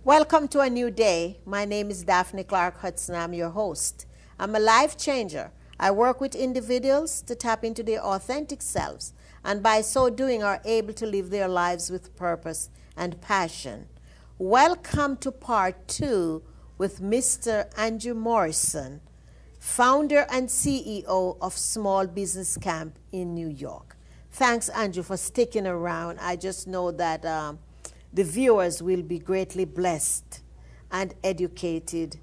Welcome to a new day. My name is Daphne Clarke-Hudson. I'm your host. I'm a life changer. I work with individuals to tap into their authentic selves, and by so doing are able to live their lives with purpose and passion. Welcome to part 2 with Mr. Andrew Morrison, founder and CEO of Small Business Camp in New York. Thanks, Andrew, for sticking around. I just know that the viewers will be greatly blessed and educated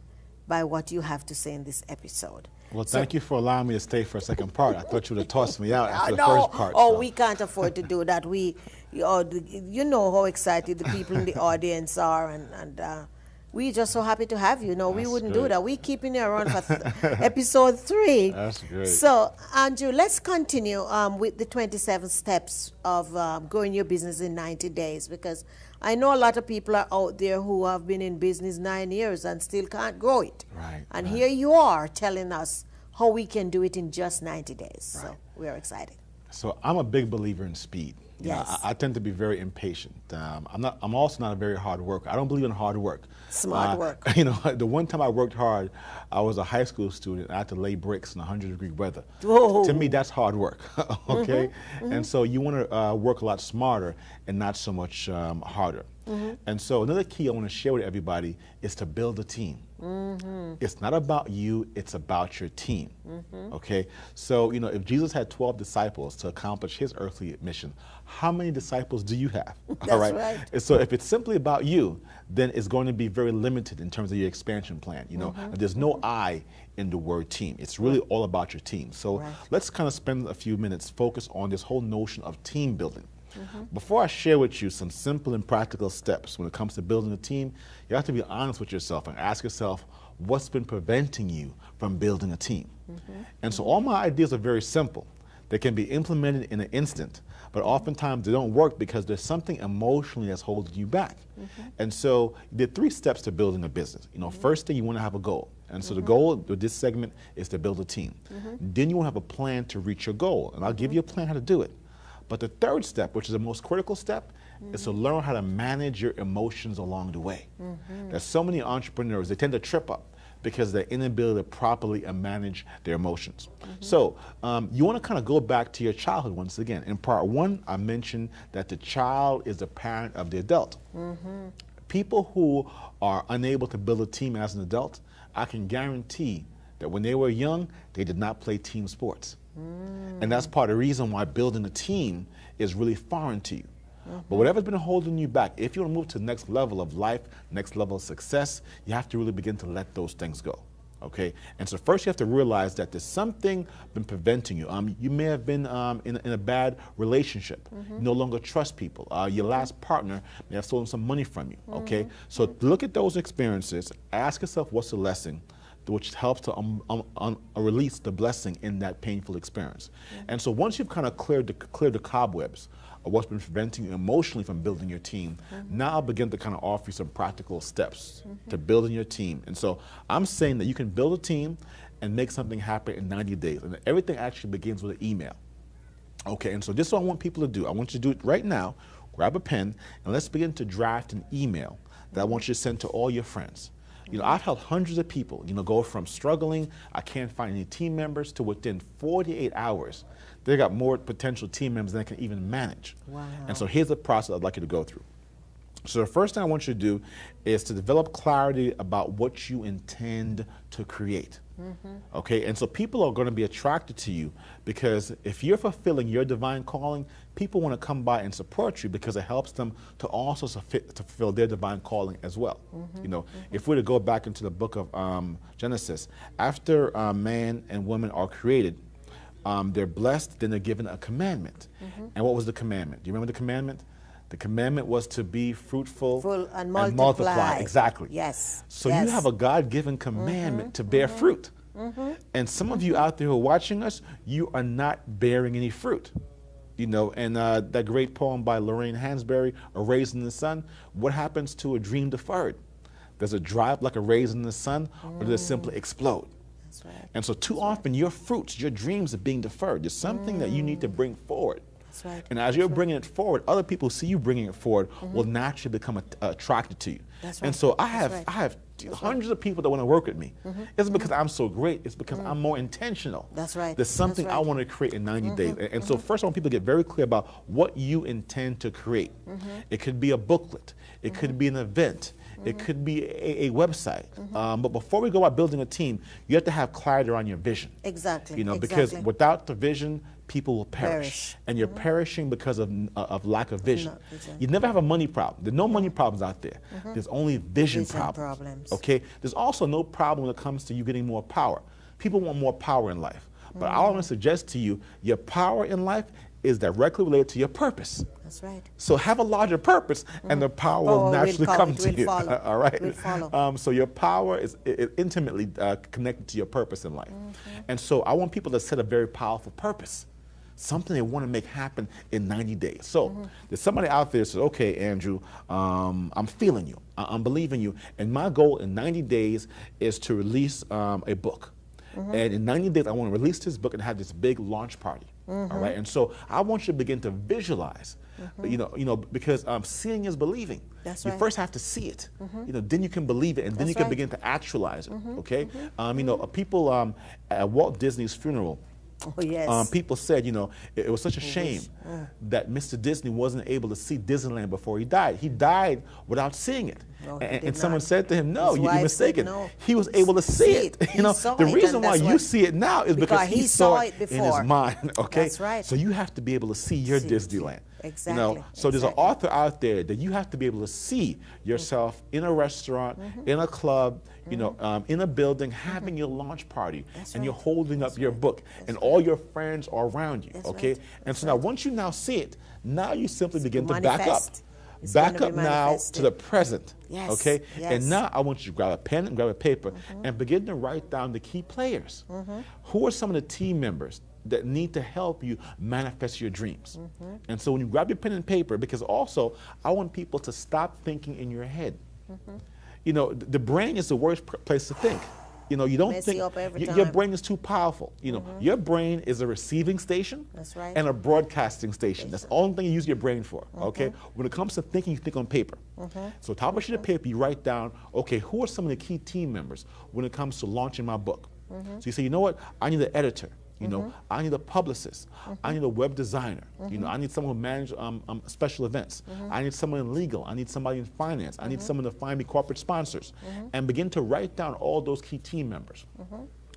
by what you have to say in this episode. Well, thank you for allowing me to stay for a second part. I thought you would have tossed me out after the first part. Oh, so. We can't afford to do that. You know how excited the people in the audience are, and we're just so happy to have you. No, we wouldn't do that. We're keeping you around for episode 3. That's great. So, Andrew, let's continue with the 27 steps of growing your business in 90 days, because I know a lot of people are out there who have been in business 9 years and still can't grow it. Right. And here you are telling us how we can do it in just 90 days. Right. So we're excited. So I'm a big believer in speed. Yes. I tend to be very impatient. I'm also not a very hard worker. I don't believe in hard work. Smart work. The one time I worked hard, I was a high school student. I had to lay bricks in 100-degree weather. Whoa. To me, that's hard work. Okay. And so you want to work a lot smarter and not so much harder. And so another key I want to share with everybody is to build a team. It's not about you, it's about your team. Okay? So, if Jesus had 12 disciples to accomplish his earthly mission, how many disciples do you have? That's all right? right. So if it's simply about you, then it's going to be very limited in terms of your expansion plan. There's no I in the word team. It's really all about your team. So let's kind of spend a few minutes focused on this whole notion of team building. Before I share with you some simple and practical steps when it comes to building a team, you have to be honest with yourself and ask yourself, what's been preventing you from building a team? And so all my ideas are very simple. They can be implemented in an instant, but oftentimes they don't work because there's something emotionally that's holding you back. And so there are 3 steps to building a business. First thing, you want to have a goal. And so the goal with this segment is to build a team. Then you want to have a plan to reach your goal. And I'll give you a plan how to do it. But the 3rd step, which is the most critical step, is to learn how to manage your emotions along the way. There's so many entrepreneurs, they tend to trip up because of their inability to properly manage their emotions. So you want to kind of go back to your childhood once again. In part 1, I mentioned that the child is the parent of the adult. People who are unable to build a team as an adult, I can guarantee that when they were young, they did not play team sports. And that's part of the reason why building a team is really foreign to you. But whatever's been holding you back, if you want to move to the next level of life, next level of success, you have to really begin to let those things go. Okay? And so first you have to realize that there's something been preventing you. You may have been in a bad relationship. You no longer trust people. Your last partner may have stolen some money from you. Okay? So look at those experiences. Ask yourself, what's the lesson? Which helps to release the blessing in that painful experience. And so once you've kind of cleared the cobwebs of what's been preventing you emotionally from building your team, now I'll begin to kind of offer you some practical steps to building your team. And so I'm saying that you can build a team and make something happen in 90 days. And everything actually begins with an email. Okay, and so this is what I want people to do. I want you to do it right now. Grab a pen, and let's begin to draft an email that I want you to send to all your friends. You know, I've helped hundreds of people, you know, go from struggling, I can't find any team members, to within 48 hours, they got more potential team members than they can even manage. Wow. And so here's the process I'd like you to go through. So the first thing I want you to do is to develop clarity about what you intend to create. Okay, and so people are going to be attracted to you because if you're fulfilling your divine calling, people want to come by and support you because it helps them to also to fulfill their divine calling as well. You know, if we're to go back into the book of Genesis, after man and woman are created, they're blessed, then they're given a commandment. And what was the commandment? Do you remember the commandment? The commandment was to be fruitful and multiply. Exactly. Yes. So you have a God-given commandment to bear fruit. And some of you out there who are watching us, you are not bearing any fruit. You know, and that great poem by Lorraine Hansberry, A Raisin in the Sun, what happens to a dream deferred? Does it dry up like a raisin in the sun, or does it simply explode? That's right. And so too often your fruits, your dreams are being deferred. There's something that you need to bring forward. That's right. And as you're bringing it forward, other people see you bringing it forward will naturally become attracted to you. That's right. And so I have hundreds of people that want to work with me. It's because I'm so great. It's because I'm more intentional. That's right. There's something I want to create in 90 days. And so first I want people to get very clear about what you intend to create. It could be a booklet. It could be an event. It could be a website. But before we go about building a team, you have to have clarity around your vision. Exactly. You know, because without the vision, people will perish. And you're perishing because of lack of vision. You never have a money problem. There's no money problems out there. There's only vision problems. Okay? There's also no problem when it comes to you getting more power. People want more power in life. But I want to suggest to you, your power in life is directly related to your purpose. That's right. So have a larger purpose, and the power will naturally come to you. All right. Will follow. So your power is intimately connected to your purpose in life. And so I want people to set a very powerful purpose, something they want to make happen in 90 days. So there's somebody out there that says, okay, Andrew, I'm feeling you. I'm believing you. And my goal in 90 days is to release a book. And in 90 days, I want to release this book and have this big launch party. All right. And so I want you to begin to visualize, you know, because seeing is believing. That's you right. first have to see it, you know, then you can believe it, and then you can begin to actualize it. Okay. You know, people at Walt Disney's funeral, oh, yes. People said, you know, it was such a shame that Mr. Disney wasn't able to see Disneyland before he died. He died without seeing it. No, and someone said to him, no, you're mistaken. No. He was able to see it. You know, the reason why you see it now is because he saw it before. In his mind. Okay? That's right. So you have to be able to see your Disneyland. Exactly. You know, so there's an author out there that you have to be able to see yourself in a restaurant, in a club, you know, in a building, having your launch party, and you're holding up your book, and all your friends are around you. Okay, and so now once you now see it, now you simply begin to back up. Back up now to the present. Yes. Okay, yes. and now I want you to grab a pen and grab a paper and begin to write down the key players. Who are some of the team members that need to help you manifest your dreams? And so when you grab your pen and paper, because also I want people to stop thinking in your head. You know, the brain is the worst place to think. You know, you don't think your brain is too powerful. You know, your brain is a receiving station and a broadcasting station. That's the only thing you use your brain for. Okay, when it comes to thinking, you think on paper. So top of a sheet of paper, you write down, okay, who are some of the key team members when it comes to launching my book? So you say, you know what, I need an editor. You know, I need a publicist. I need a web designer. You know, I need someone who manages special events. I need someone in legal. I need somebody in finance. I need someone to find me corporate sponsors. And begin to write down all those key team members.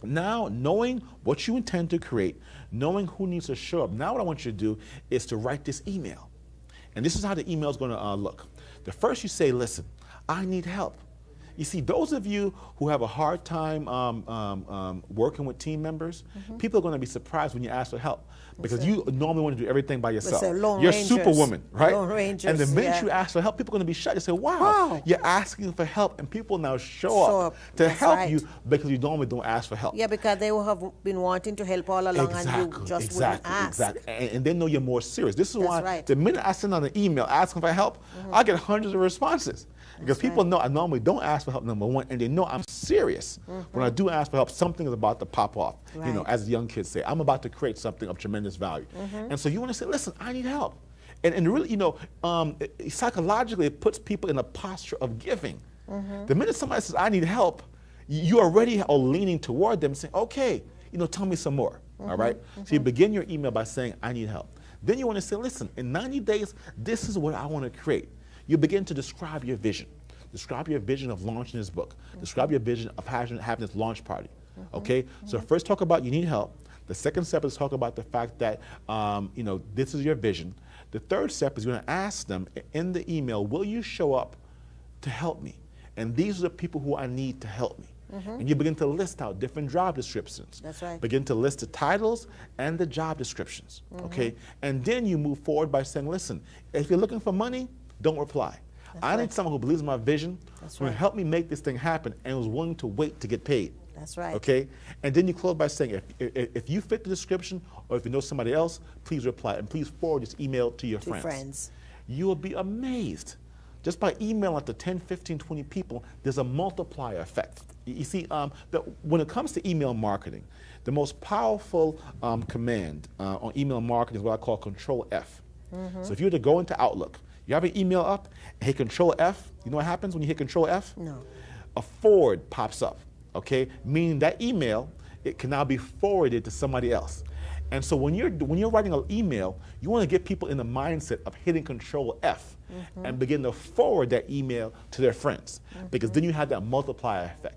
Now, knowing what you intend to create, knowing who needs to show up, now what I want you to do is to write this email. And this is how the email is going to look. The first you say, listen, I need help. You see, those of you who have a hard time working with team members, people are going to be surprised when you ask for help because you normally want to do everything by yourself. You're Superwoman, right? Lone Rangers, and the minute you ask for help, people are going to be shocked. They say, wow, you're asking for help, and people now show up to help you because you normally don't ask for help. Yeah, because they will have been wanting to help all along and you just wouldn't ask. Exactly. And they know you're more serious. This is why the minute I send out an email asking for help, I get hundreds of responses. Because people know I normally don't ask for help, number one, and they know I'm serious. When I do ask for help, something is about to pop off. You know, as the young kids say, I'm about to create something of tremendous value. And so you want to say, listen, I need help. And really, you know, psychologically, it puts people in a posture of giving. The minute somebody says, I need help, you already are leaning toward them saying, okay, you know, tell me some more, all right? So you begin your email by saying, I need help. Then you want to say, listen, in 90 days, this is what I want to create. You begin to describe your vision. Describe your vision of launching this book. Describe your vision of having this launch party, okay? So first talk about you need help. The second step is talk about the fact that, you know, this is your vision. The third step is you're going to ask them in the email, will you show up to help me? And these are the people who I need to help me. And you begin to list out different job descriptions. That's right. Begin to list the titles and the job descriptions, okay? And then you move forward by saying, listen, if you're looking for money, don't reply. I need someone who believes in my vision, who will help me make this thing happen and was willing to wait to get paid. That's right. Okay? And then you close by saying, if you fit the description or if you know somebody else, please reply and please forward this email to your friends. You will be amazed. Just by emailing out to 10, 15, 20 people, there's a multiplier effect. You see, when it comes to email marketing, the most powerful command on email marketing is what I call Control F. So if you were to go into Outlook, you have an email up, and hit Control F, you know what happens when you hit Control F? No. A forward pops up, okay? Meaning that email, it can now be forwarded to somebody else. And so when you're writing an email, you want to get people in the mindset of hitting Control F and begin to forward that email to their friends, because then you have that multiplier effect.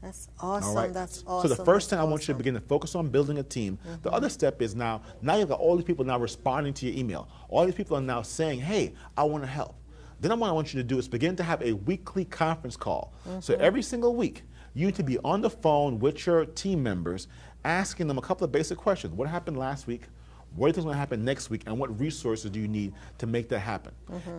That's awesome. All right? That's awesome. So the first thing I want you to begin to focus on building a team. The other step is now you've got all these people now responding to your email. All these people are now saying, hey, I want to help. Then what I want you to do is begin to have a weekly conference call. So every single week, you need to be on the phone with your team members, asking them a couple of basic questions. What happened last week? What do you think is going to happen next week? And what resources do you need to make that happen?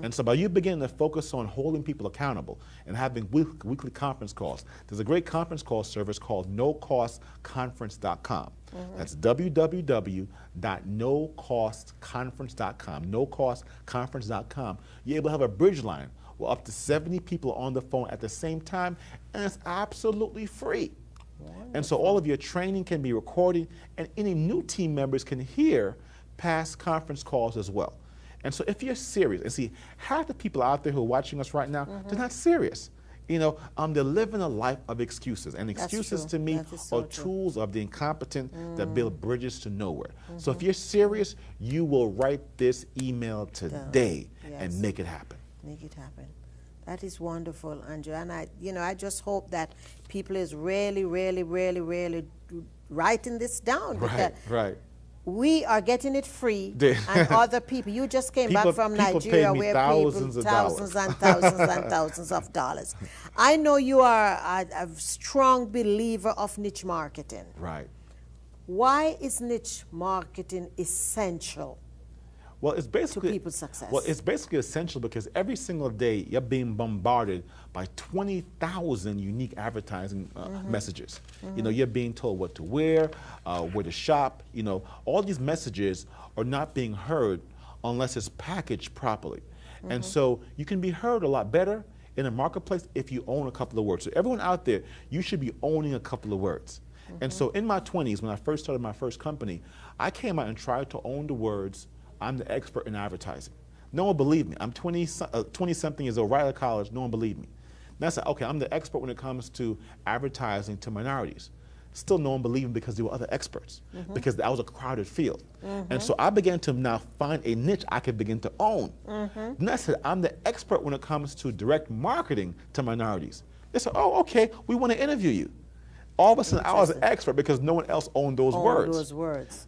And so by you beginning to focus on holding people accountable and having weekly conference calls, there's a great conference call service called NoCostConference.com. That's www.nocostconference.com, NoCostConference.com. You're able to have a bridge line with up to 70 people on the phone at the same time, and it's absolutely free. And so all of your training can be recorded, and any new team members can hear past conference calls as well. And so if you're serious, and see, half the people out there who are watching us right now, they're not serious. You know, they're living a life of excuses. And excuses to me are tools of the incompetent that build bridges to nowhere. So if you're serious, you will write this email today and make it happen. Make it happen. That is wonderful, Andrew. And I just hope that people is really, really, really, really writing this down. Right. We are getting it free, and other people. You just came back from Nigeria, where thousands and thousands and thousands of dollars. I know you are a strong believer of niche marketing. Right. Why is niche marketing essential? Well, it's basically to people's success. Well, it's basically essential because every single day you're being bombarded by 20,000 unique advertising messages. You know, you're being told what to wear, where to shop. You know, all these messages are not being heard unless it's packaged properly. And so you can be heard a lot better in a marketplace if you own a couple of words. So everyone out there, you should be owning a couple of words. And so in my 20s, when I first started my first company, I came out and tried to own the words, I'm the expert in advertising. No one believed me. I'm 20-something years old, right out of college, no one believed me. And I said, okay, I'm the expert when it comes to advertising to minorities. Still no one believed me because there were other experts, because that was a crowded field. And so I began to now find a niche I could begin to own. Then I said, I'm the expert when it comes to direct marketing to minorities. They said, oh, okay, we want to interview you. All of a sudden, I was an expert because no one else owned those words.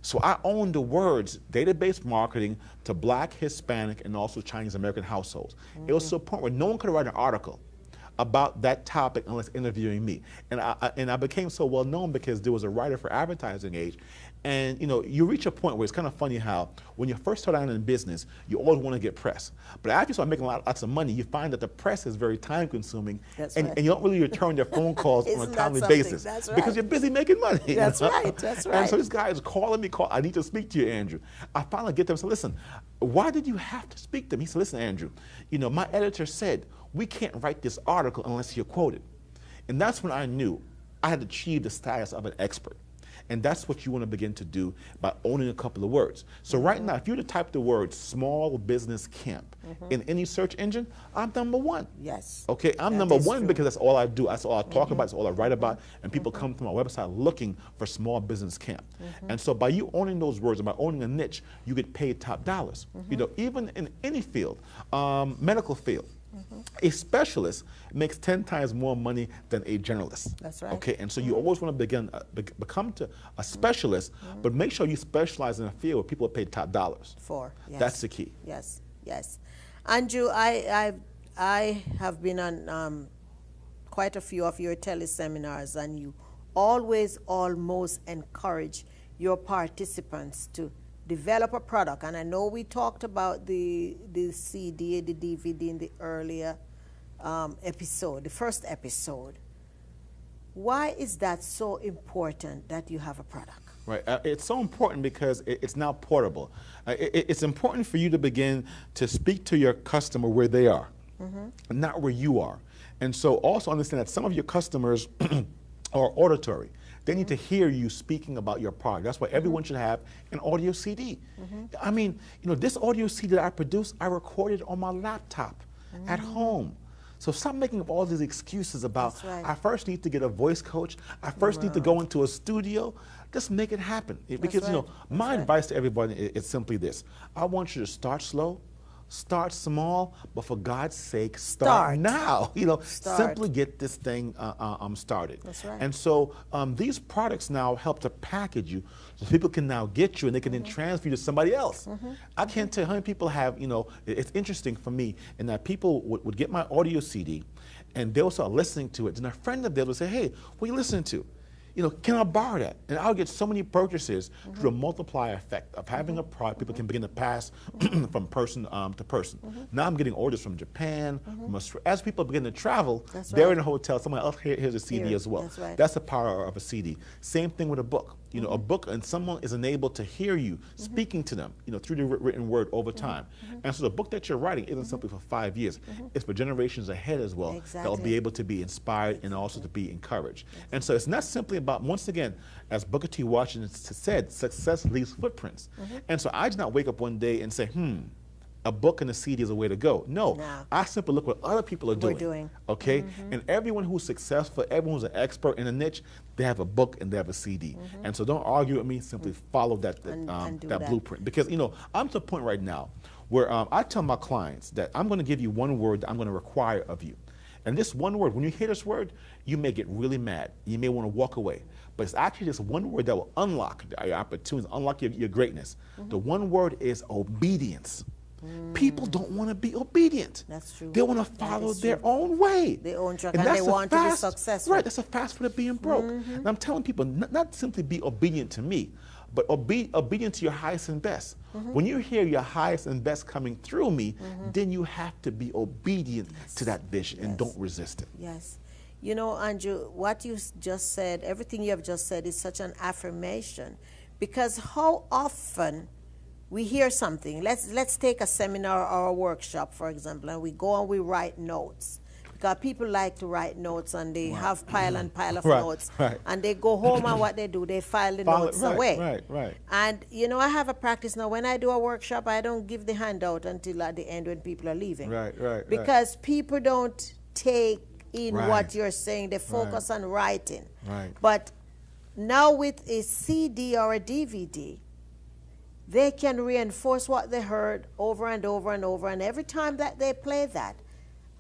So I owned the words, database marketing to Black, Hispanic, and also Chinese American households. It was to a point where no one could write an article about that topic unless interviewing me. And I became so well known because there was a writer for Advertising Age. And you know, you reach a point where it's kind of funny how when you first start out in business, you always want to get press. But after you start making lots of money, you find that the press is very time consuming, and you don't really return their phone calls on a timely basis because you're busy making money. That's right. And so this guy is calling me, I need to speak to you, Andrew. I finally get them and say, listen, why did you have to speak to me? He said, listen, Andrew, you know, my editor said, we can't write this article unless you're quoted. And that's when I knew I had achieved the status of an expert. And that's what you want to begin to do by owning a couple of words. So right now, if you were to type the word small business camp in any search engine, I'm number one. Yes. Okay, I'm number one because that's all I do. That's all I talk about. That's all I write about. And people come to my website looking for small business camp. And so by you owning those words and by owning a niche, you get paid top dollars. You know, even in any field, medical field. A specialist makes 10 times more money than a generalist. That's right. Okay, and so you always want to become a specialist, but make sure you specialize in a field where people are paid top dollars. Yes. That's the key. Yes, yes. Andrew, I have been on quite a few of your teleseminars, and you always almost encourage your participants to develop a product. And I know we talked about the CD, the DVD in the earlier episode, the first episode. Why is that so important that you have a product? Right. It's so important because it's now portable. It's important for you to begin to speak to your customer where they are, not where you are. And so also understand that some of your customers are auditory. They need to hear you speaking about your product. That's why everyone should have an audio CD. I mean, you know, this audio CD that I produced, I recorded on my laptop at home. So stop making up all these excuses about, I first need to get a voice coach, I first need to go into a studio. Just make it happen. Because, you know, my advice to everybody is simply this. I want you to start slow, start small, but for God's sake, start now. You know, simply get this thing started. That's right. And so these products now help to package you so people can now get you and they can then transfer you to somebody else. I can't tell you how many people have, you know, it's interesting for me in that people would get my audio CD and they'll start listening to it. And a friend of theirs would say, hey, what are you listening to? You know, can I borrow that? And I'll get so many purchases through a multiplier effect of having a product people can begin to pass from person to person. Now I'm getting orders from Japan. From as people begin to travel, they're in a hotel, someone else, here's a CD as well. That's the power of a CD. Same thing with a book. You know, a book, and someone is enabled to hear you speaking to them, you know, through the written word over time. And so the book that you're writing isn't simply for 5 years. It's for generations ahead as well that will be able to be inspired and also to be encouraged. And so it's not simply about, once again, as Booker T. Washington said, success leaves footprints. And so I did not wake up one day and say, a book and a CD is a way to go. No, I simply look what other people are doing. Okay, and everyone who's successful, everyone who's an expert in a niche, they have a book and they have a CD. And so don't argue with me. Simply follow that blueprint. Because you know, I'm to the point right now where I tell my clients that I'm going to give you one word that I'm going to require of you. And this one word, when you hear this word, you may get really mad. You may want to walk away. But it's actually this one word that will unlock your opportunities, unlock your greatness. The one word is obedience. People don't want to be obedient. That's true. They want to follow their own way. Their own track, and they want to be successful. Right, that's a fast way of being broke. And I'm telling people, not simply be obedient to me, but obedient to your highest and best. When you hear your highest and best coming through me, then you have to be obedient to that vision and don't resist it. Yes. You know, Andrew, what you just said, everything you have just said is such an affirmation, because how often we hear something. Let's take a seminar or a workshop, for example, and we go and we write notes. Because people like to write notes, and they have pile and pile of notes. And they go home and what they do, they file the notes away. And, you know, I have a practice now. When I do a workshop, I don't give the handout until at the end when people are leaving. Because people don't take in what you're saying. They focus on writing. But now with a CD or a DVD, they can reinforce what they heard over and over and over. And every time that they play that,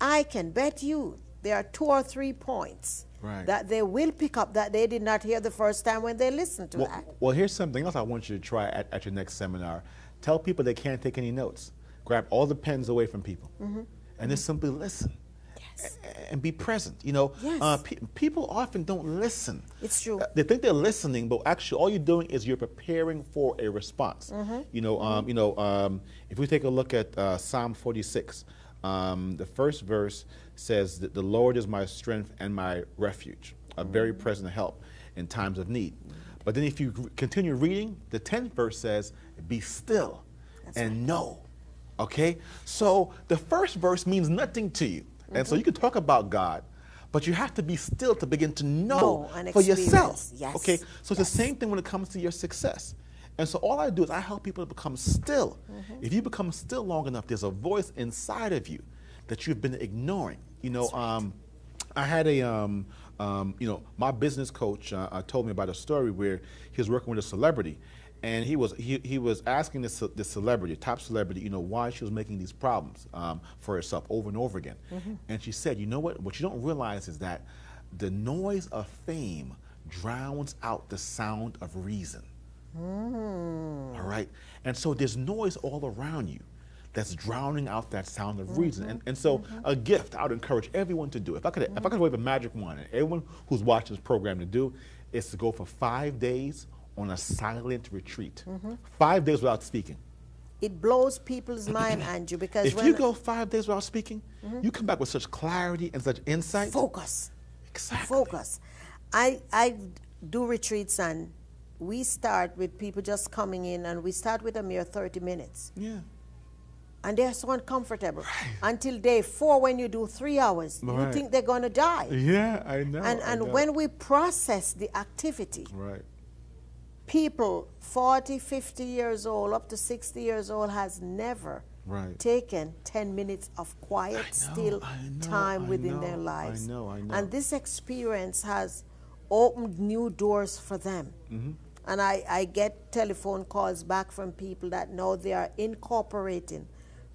I can bet you there are 2 or 3 points that they will pick up that they did not hear the first time when they listened to that. Well, here's something else I want you to try at your next seminar. Tell people they can't take any notes. Grab all the pens away from people and just simply listen. And be present. You know, people often don't listen. It's true. They think they're listening, but actually, all you're doing is you're preparing for a response. You know, if we take a look at Psalm 46, the first verse says that the Lord is my strength and my refuge, a very present help in times of need. But then, if you continue reading, the 10th verse says, "Be still and know." Okay, so the first verse means nothing to you. And so you can talk about God, but you have to be still to begin to know and for yourself. Yes. Okay, so it's the same thing when it comes to your success. And so all I do is I help people to become still. If you become still long enough, there's a voice inside of you that you've been ignoring. You know, I had a, you know, my business coach told me about a story where he was working with a celebrity, and he was asking this celebrity, top celebrity, you know, why she was making these problems for herself over and over again. And she said, you know what you don't realize is that the noise of fame drowns out the sound of reason. All right, and so there's noise all around you that's drowning out that sound of reason. And so a gift I would encourage everyone to do. If I could wave a magic wand and everyone who's watching this program to do is to go for 5 days on a silent retreat. 5 days without speaking. It blows people's mind, Andrew, because if you go 5 days without speaking, you come back with such clarity and such insight. Focus. Exactly. Focus. I do retreats, and we start with people just coming in, and we start with a mere 30 minutes. Yeah. And they're so uncomfortable. Until day 4, when you do 3 hours, you think they're going to die. Yeah, I know. And when we process the activity, people 40, 50 years old, up to 60 years old, has never taken 10 minutes of quiet, still time within their lives. I know. And this experience has opened new doors for them. And I get telephone calls back from people that know they are incorporating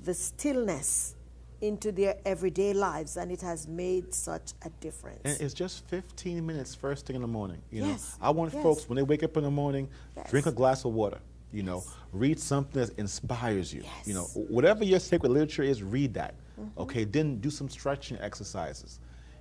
the stillness into their everyday lives, and it has made such a difference. And it's just 15 minutes first thing in the morning. You know, I want folks, when they wake up in the morning, drink a glass of water, you know, read something that inspires you. You know, whatever your sacred literature is, read that. Okay, then do some stretching exercises.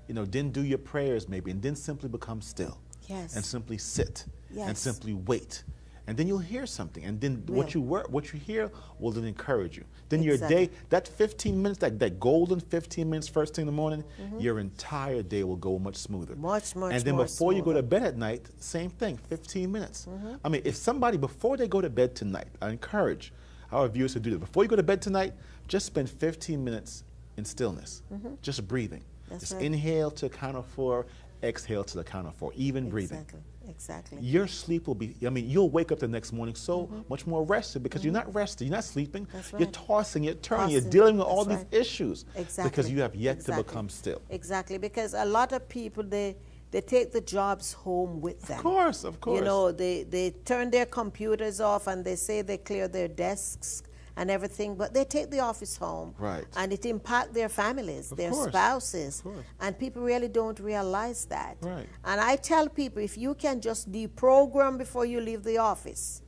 You know, then do your prayers maybe, and then simply become still. And simply sit and simply wait. And then you'll hear something, and then what you hear will then encourage you. Then your day, that 15 minutes, that golden 15 minutes first thing in the morning, your entire day will go much smoother. Much more And then before you go to bed at night, same thing, 15 minutes. I mean, if somebody, before they go to bed tonight, I encourage our viewers to do this. Before you go to bed tonight, just spend 15 minutes in stillness, just breathing. Just inhale to the count of 4, exhale to the count of 4, even breathing. Exactly. Your sleep will be, I mean, you'll wake up the next morning so much more rested, because you're not rested, you're not sleeping, you're tossing, you're turning, you're dealing with all these issues because you have yet to become still. Exactly, because a lot of people, they take the jobs home with them. Of course. You know, they turn their computers off and they say they clear their desks and everything, but they take the office home. And it impacts their families, their spouses. And people really don't realize that. And I tell people, if you can just deprogram before you leave the office,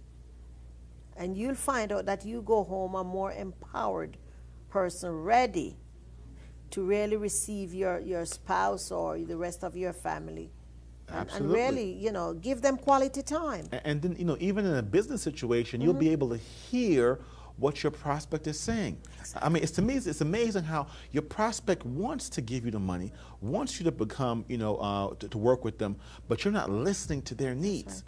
and you'll find out that you go home a more empowered person, ready to really receive your spouse or the rest of your family. And really, you know, give them quality time. And then, you know, even in a business situation, you'll be able to hear what your prospect is saying. I mean, to me, it's amazing how your prospect wants to give you the money, wants you to become, you know, to work with them, but you're not listening to their needs.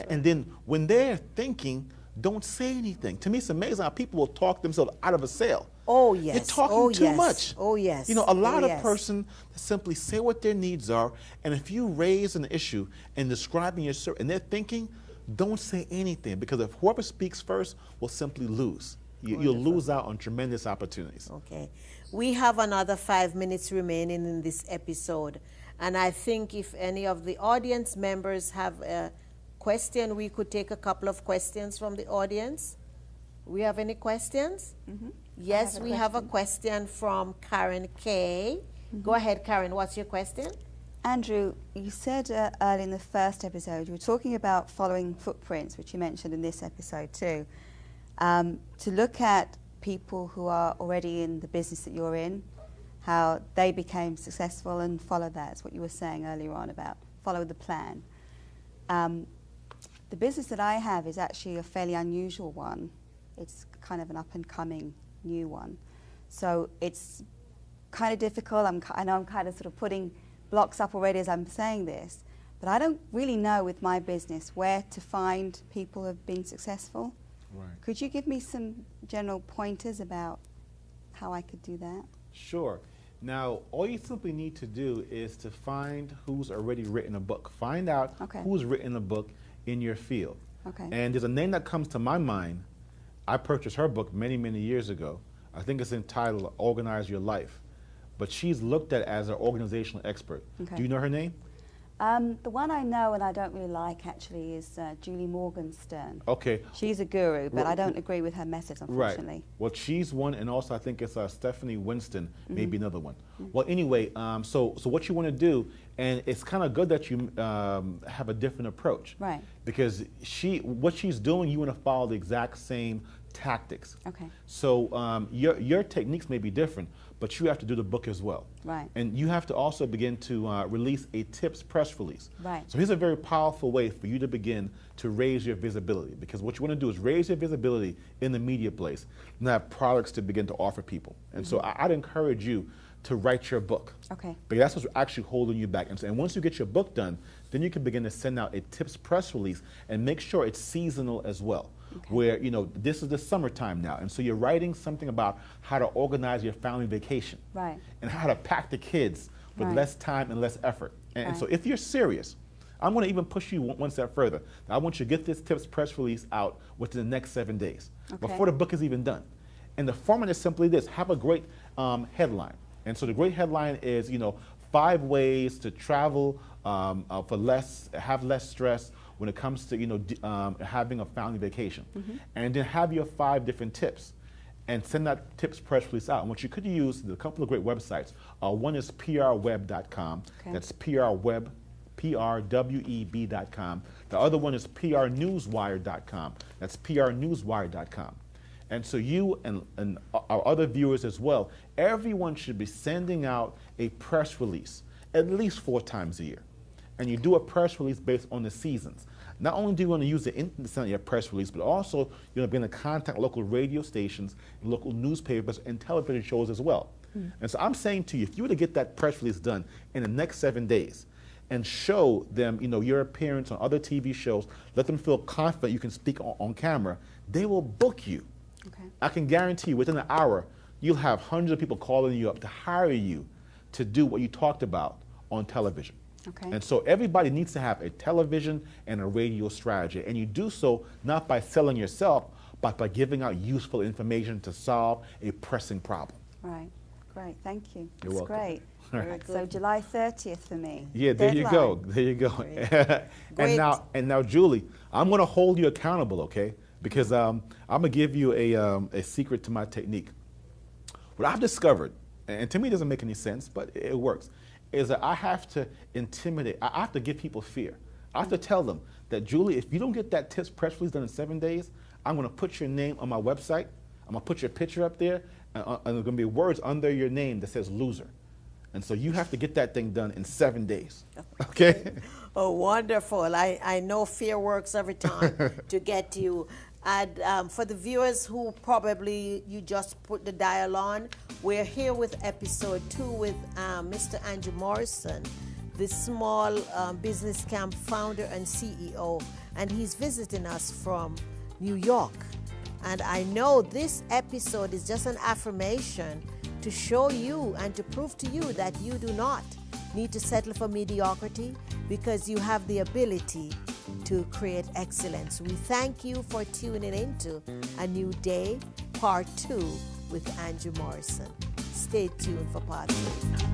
And then when they're thinking, don't say anything. To me, it's amazing how people will talk themselves out of a sale. Oh, yes. You're talking too much. Oh, yes. You know, a lot of person simply say what their needs are, and if you raise an issue in describing your service, and they're thinking, don't say anything, because if whoever speaks first will simply lose. You'll lose out on tremendous opportunities. Okay. We have another 5 minutes remaining in this episode, and I think if any of the audience members have a question, we could take a couple of questions from the audience. We have any questions? Yes, we have a question from Karen K. Go ahead, Karen. What's your question? Andrew, you said early in the first episode, you were talking about following footprints, which you mentioned in this episode too. To look at people who are already in the business that you're in, how they became successful, and follow that. That's what you were saying earlier on about follow the plan. The business that I have is actually a fairly unusual one. It's kind of an up-and-coming new one. So it's kind of difficult. I know I'm kind of sort of putting blocks up already as I'm saying this, but I don't really know with my business where to find people who have been successful. Could you give me some general pointers about how I could do that? Sure. Now, all you simply need to do is to find who's already written a book. Find out who's written a book in your field. Okay. And there's a name that comes to my mind. I purchased her book many, many years ago. I think it's entitled Organize Your Life. But she's looked at as an organizational expert. Okay. Do you know her name? The one I know and I don't really like actually is Julie Morgenstern. Okay. She's a guru, but I don't agree with her methods, unfortunately. Right. Well, she's one, and also I think it's Stephanie Winston, maybe another one. Well, anyway, so what you want to do, and it's kind of good that you have a different approach. Right. Because what she's doing, you want to follow the exact same tactics. Okay. So your techniques may be different, but you have to do the book as well. Right. And you have to also begin to release a tips press release. Right. So here's a very powerful way for you to begin to raise your visibility, because what you want to do is raise your visibility in the media place and have products to begin to offer people. And so I'd encourage you to write your book. Okay. Because that's what's actually holding you back. And once you get your book done, then you can begin to send out a tips press release and make sure it's seasonal as well. Okay. Where, you know, this is the summertime now, and so you're writing something about how to organize your family vacation. Right. And how to pack the kids with less time and less effort. And so if you're serious, I'm going to even push you one step further. I want you to get this tips press release out within the next 7 days, before the book is even done. And the format is simply this: have a great headline. And so the great headline is, you know, 5 ways to travel have less stress when it comes to, you know, having a family vacation. And then have your 5 different tips and send that tips press release out. And what you could use, a couple of great websites. One is prweb.com. That's prweb, prweb.com. The other one is prnewswire.com. That's prnewswire.com. And so you and our other viewers as well, everyone should be sending out a press release at least 4 times a year. And you do a press release based on the seasons. Not only do you want to use the internet to send your press release, but also you're going to be in contact local radio stations, local newspapers, and television shows as well. And so I'm saying to you, if you were to get that press release done in the next 7 days and show them, you know, your appearance on other TV shows, let them feel confident you can speak on camera, they will book you. Okay. I can guarantee you within an hour, you'll have hundreds of people calling you up to hire you to do what you talked about on television. Okay. And so everybody needs to have a television and a radio strategy. And you do so not by selling yourself, but by giving out useful information to solve a pressing problem. Right. Great. Thank you. You're That's welcome. great. Right. So July 30th for me. Yeah, there you go. There you go. And now, Julie, I'm going to hold you accountable, okay? Because I'm going to give you a secret to my technique. What I've discovered, and to me it doesn't make any sense, but it works, is that I have to intimidate. I have to give people fear. I have to tell them that, Julie, if you don't get that tips press release done in 7 days, I'm going to put your name on my website. I'm going to put your picture up there, and there's going to be words under your name that says loser. And so you have to get that thing done in 7 days. Okay? Oh, wonderful. I know fear works every time to get you. And for the viewers who probably you just put the dial on, we're here with episode 2 with Mr. Andrew Morrison, the small business camp founder and CEO, and he's visiting us from New York. And I know this episode is just an affirmation to show you and to prove to you that you do not need to settle for mediocrity, because you have the ability to create excellence. We thank you for tuning into A New Day, Part 2 with Andrew Morrison. Stay tuned for Part 3.